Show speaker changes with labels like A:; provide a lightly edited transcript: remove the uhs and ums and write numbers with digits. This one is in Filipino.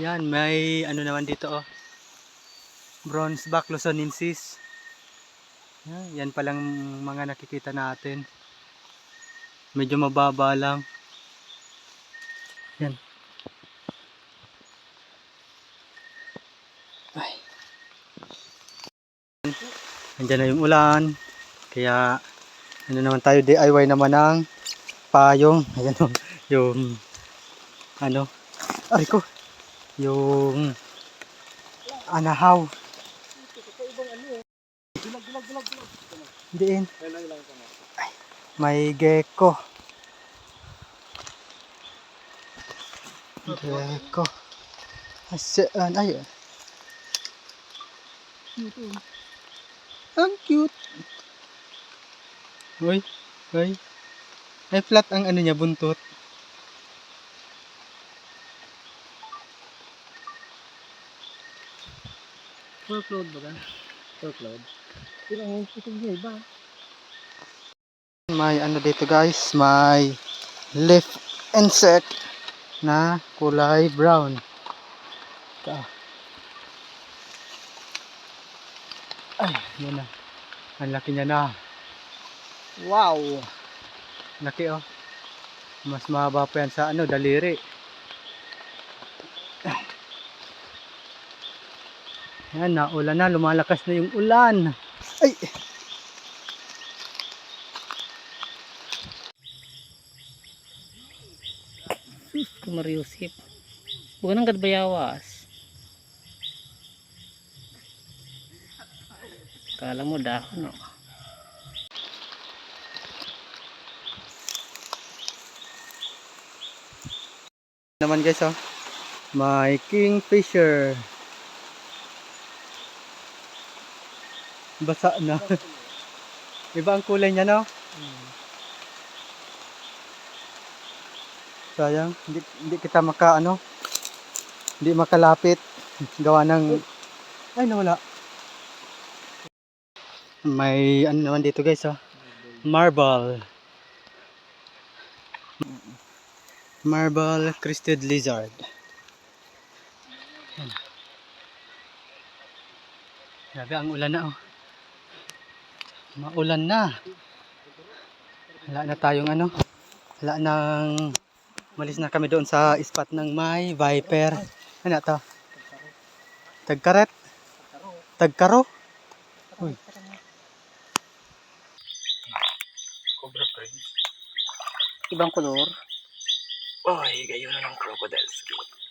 A: Yan, may ano naman dito oh. Bronzeback luzonensis. Yan palang mga nakikita natin. Medyo mababa lang. Yan. Ay. Andiyan na yung ulan. Kaya ano naman tayo, DIY naman ng payong. Ayan oh, yung ano, ay ko, yung anahaw. Diin. Ay, may gecko. Gecko. Asaan ay. Ang cute. Uy, uy. Ay flat ang ano niya, buntot.
B: Workload ba ka? Workload? Ilang isip niya iba?
A: May ano dito guys, may leaf insect na kulay brown. Ito. Ay, yun na. Ang laki niya na. Wow! Laki oh. Mas mahaba pa yan sa ano, daliri. Yan, naulan na. Lumalakas na yung ulan. Ay!
B: Mariusip. Bukan ang kadbayawas. Kala mo dahon no.
A: Naman guys oh. May kingfisher. Basa na. Iba ang kulay niya no? Sayang, hindi kita maka ano, hindi makalapit gawa ng ay nawala. May ano naman dito guys oh. Marble. Marble crested lizard. Grabe ang ulan na oh. Maulan na. Wala na tayong ano. Wala nang malis na kami doon sa spot ng may viper. Ano to? Tagkaret? Tagkaro? Uy. Cobra prince.
B: Ibang kulor.
A: Oy, gayon na ng crocodile skin.